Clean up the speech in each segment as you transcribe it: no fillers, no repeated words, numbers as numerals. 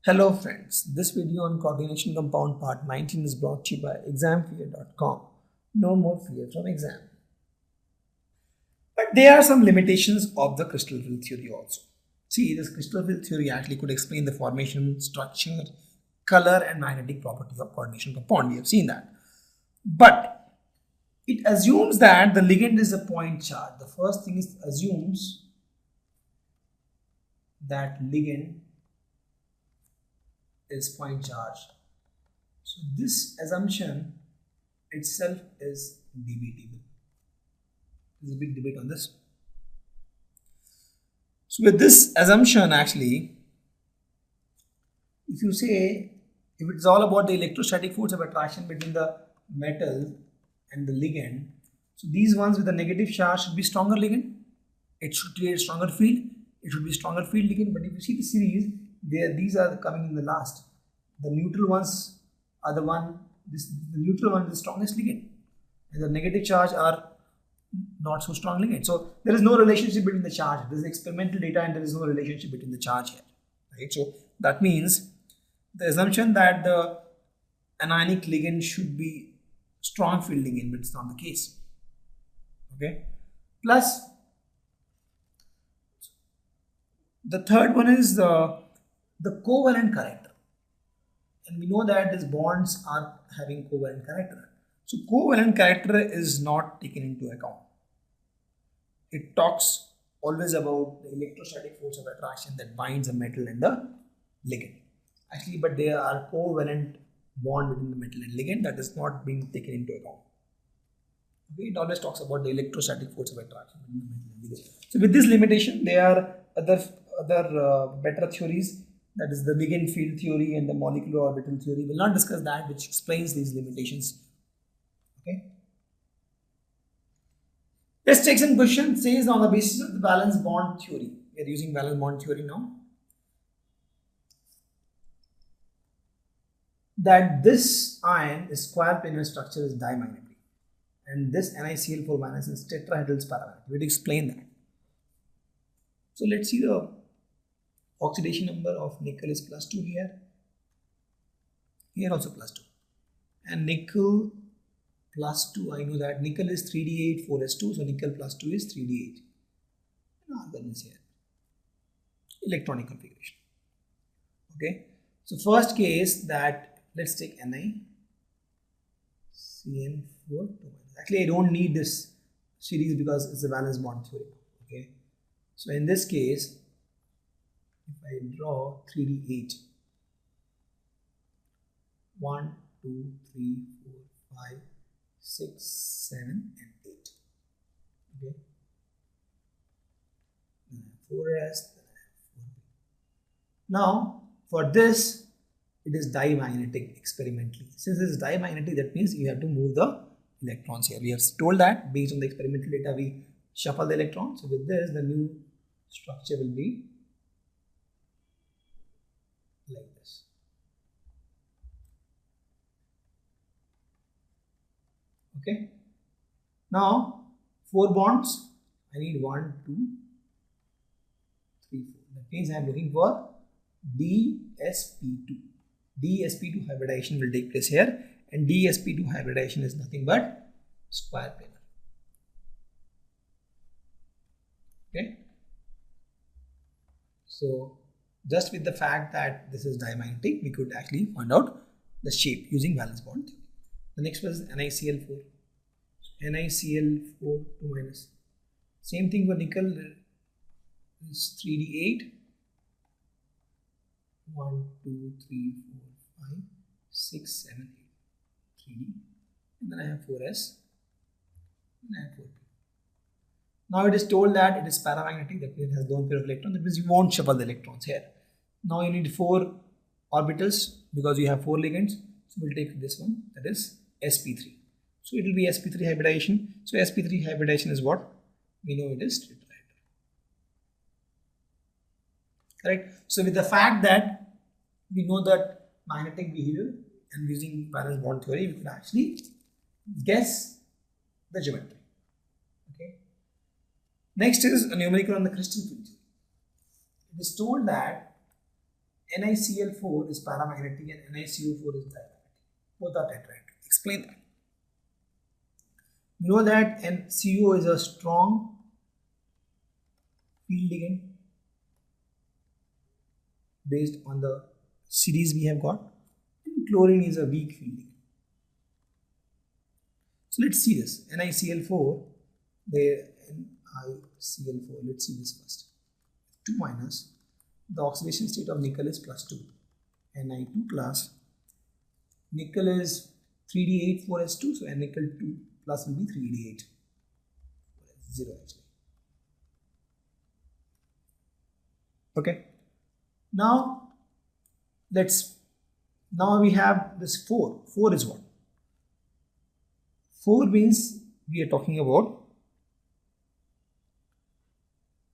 Hello friends, this video on coordination compound part 19 is brought to you by examfear.com. No more fear from exam. But there are some limitations of the crystal field theory also. See, this crystal field theory actually could explain the formation, structure, color and magnetic property of coordination compound. We have seen that. But it assumes that the ligand is a point charge. The first thing is assumes that ligand is point charge. So this assumption itself is debatable. There's a big debate on this. So with this assumption, actually, if you say if it's all about the electrostatic force of attraction between the metal and the ligand, so these ones with the negative charge should be stronger ligand. It should create stronger field. It should be stronger field ligand. But if you see the series, these are coming in the last. The neutral ones are the neutral one is the strongest ligand, and the negative charge are not so strong ligand. So there is no relationship between the charge. This is experimental data, and there is no relationship between the charge here. Right? So that means the assumption that the anionic ligand should be strong field ligand, but it's not the case. Okay. Plus, the third one is the covalent character. And we know that these bonds are having covalent character. So covalent character is not taken into account. It talks always about the electrostatic force of attraction that binds a metal and the ligand. Actually, but there are covalent bond between the metal and ligand that is not being taken into account. Okay, it always talks about the electrostatic force of attraction between the metal and ligand. So with this limitation, there are other better theories. That is the ligand field theory and the molecular orbital theory. We'll not discuss that, which explains these limitations. Okay. Let's take some question. Says on the basis of the valence bond theory. We are using valence bond theory now. That this ion is square planar structure is dimagnetic, and this NiCl4 minus is tetrahedral paramagnetic. We'll explain that. So let's see the oxidation number of nickel is +2 here. Here also +2. And nickel +2, I know that nickel is 3d8, 4s2. So nickel +2 is 3d8. And argon is here. Electronic configuration. Okay. So first case that let's take NiCN4. Actually, I don't need this series because it's a valence bond theory. Okay. So in this case, if I draw 3d8, 1, 2, 3, 4, 5, 6, 7, and 8. Okay. Then I have 4s, then I have 4p. Now, for this, it is dimagnetic experimentally. Since this is dimagnetic, that means you have to move the electrons here. We have told that based on the experimental data, we shuffle the electrons. So with this, the new structure will be like this. Okay. Now 4 bonds. I need 1, 2, 3, 4. That means I am looking for dsp2. dsp2 hybridization will take place here, and dsp2 hybridization is nothing but square planar. Okay. So just with the fact that this is dimagnetic, we could actually find out the shape using valence bond theory. The next was NiCl4. So NiCl4 2 minus. Same thing for nickel is 3d8. 1, 2, 3, 4, 5, 6, 7, 8. 3d. And then I have 4s. And I have 4p. Now it is told that it is paramagnetic, that means it has lone pair of electrons, that means you won't shuffle the electrons here. Now you need 4 orbitals because you have 4 ligands. So we'll take this one, that is sp3. So it will be sp3 hybridization. So sp3 hybridization is what? We know it is tetrahedral. Correct? So with the fact that we know that magnetic behavior and using valence bond theory, we could actually guess the geometry. Okay. Next is a numerical on the crystal field. It is told that NiCl4 is paramagnetic and NiCO4 is diamagnetic. Both are tetrahedral. Explain that. You know that NCO is a strong field ligand based on the series we have got, and chlorine is a weak field ligand. So let's see this. NiCl4, the NiCl4, let's see this first. 2 minus, the oxidation state of nickel is +2, Ni2 plus, nickel is 3D8 4s2, so nickel 2 plus will be 3D8, 0 actually. Okay, now we have this 4. 4 is what? 4 means we are talking about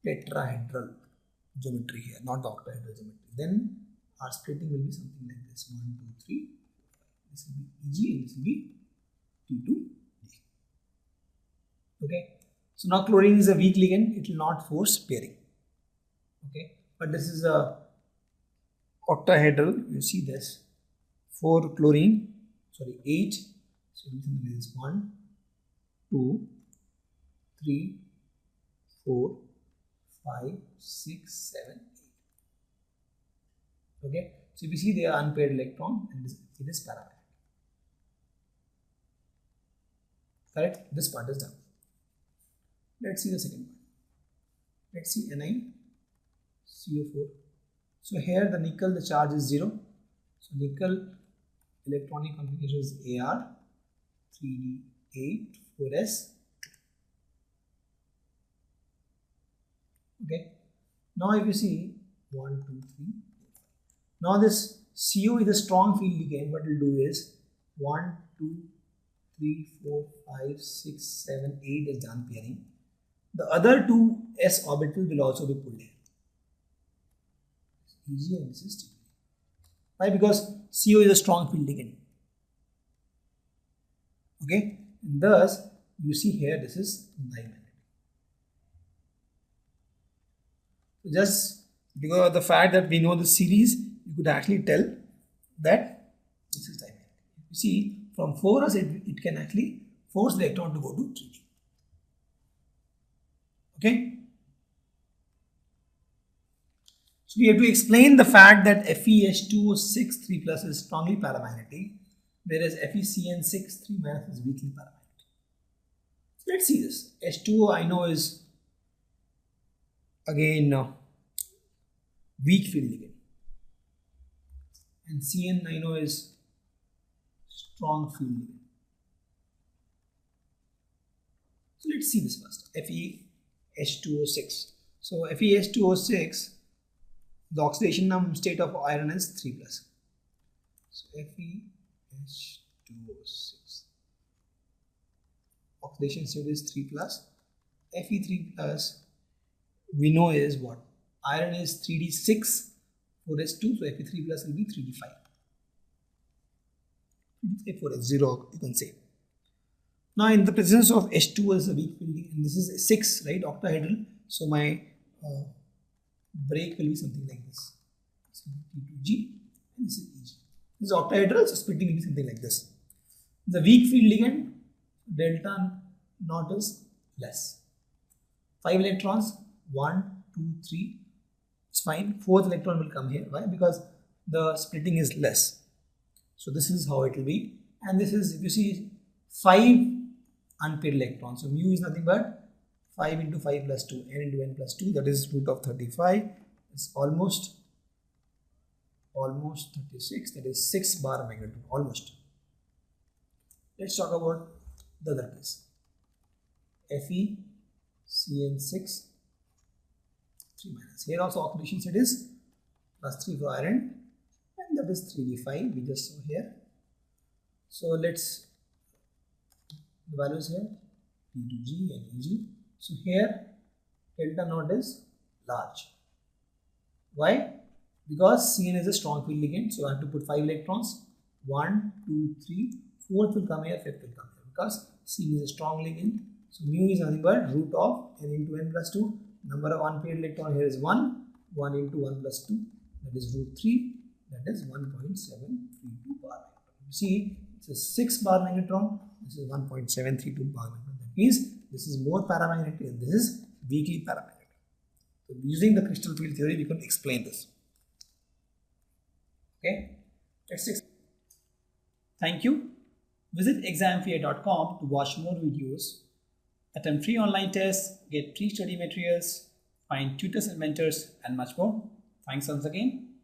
tetrahedral geometry here, not the octahedral geometry. Then our splitting will be something like this: 1, 2, 3, 4, 5. This will be Eg and this will be T2D. Okay, so now chlorine is a weak ligand, it will not force pairing. Okay, but this is a octahedral. You see this 4 chlorine, sorry 8. So something like this: 1, 2, 3, 4, 5, 6, 7, 8. Okay, so if you see they are unpaired electron and it is paramagnetic. Correct? This part is done. Let's see the second part. Let's see NiCO4. So here the nickel, the charge is 0. So nickel electronic configuration is Ar 3D8 4s. Okay, now if you see 1, 2, 3, 4, 5. Now this CO is a strong field ligand. What it will do is 1, 2, 3, 4, 5, 6, 7, 8 is done pairing. The other 2 s orbital will also be pulled in. Easy and this is T. Why? Because CO is a strong field ligand. Okay, and thus you see here this is diamagnetic. Just because of the fact that we know the series, you could actually tell that this is diamagnetic. You see, from 4s it can actually force the electron to go to 3D. Okay. So we have to explain the fact that FeH2O6 3 plus is strongly paramagnetic, whereas FeCN6 3 minus is weakly paramagnetic. So let's see this. H2O I know is again weak field ligand, and Cn I know is strong field ligand. So let's see this first. FeH2O6. So FeH2O6, the oxidation state of iron is 3 plus. So FeH2O6, oxidation state is 3 plus. Fe3 plus we know is what? Iron is 3D6 4s2, so Fe3 plus will be 3D5. 3D5 4s0 you can say. Now in the presence of H2 is a weak field, and this is 6, right, octahedral. So my break will be something like this. This will be T2G and this is Eg. This is octahedral, so splitting will be something like this. The weak field ligand, delta naught is less. 5 electrons, 1, 2, 3, it's fine. 4th electron will come here. Why? Because the splitting is less. So this is how it will be. And this is, if you see, 5 unpaired electrons. So mu is nothing but 5 into 5 plus 2, n into n plus 2, that is root of 35. It's almost 36, that is 6 bar magnitude, almost. Let's talk about the other case. FeCN6 3 minus. Here also oxidation state is +3 for iron, and that is 3D5 we just saw here. So let's, the values here P2G and Eg. So here delta naught is large. Why? Because Cn is a strong field ligand, so I have to put 5 electrons. 1, 2, 3, 4th will come here, 5th will come here, because Cn is a strong ligand. So mu is nothing but root of n into n plus 2. Number of unpaired electron here is 1, 1 into 1 plus 2, that is root 3, that is 1.732 bar magnetron. You see, it's a 6 bar magnetron, this is 1.732 bar magnetron. That means this is more paramagnetic and this is weakly paramagnetic. So using the crystal field theory, we can explain this. Okay, let's Thank you. Visit examfear.com to watch more videos, attempt free online tests, get free study materials, find tutors and mentors, and much more. Thanks once again.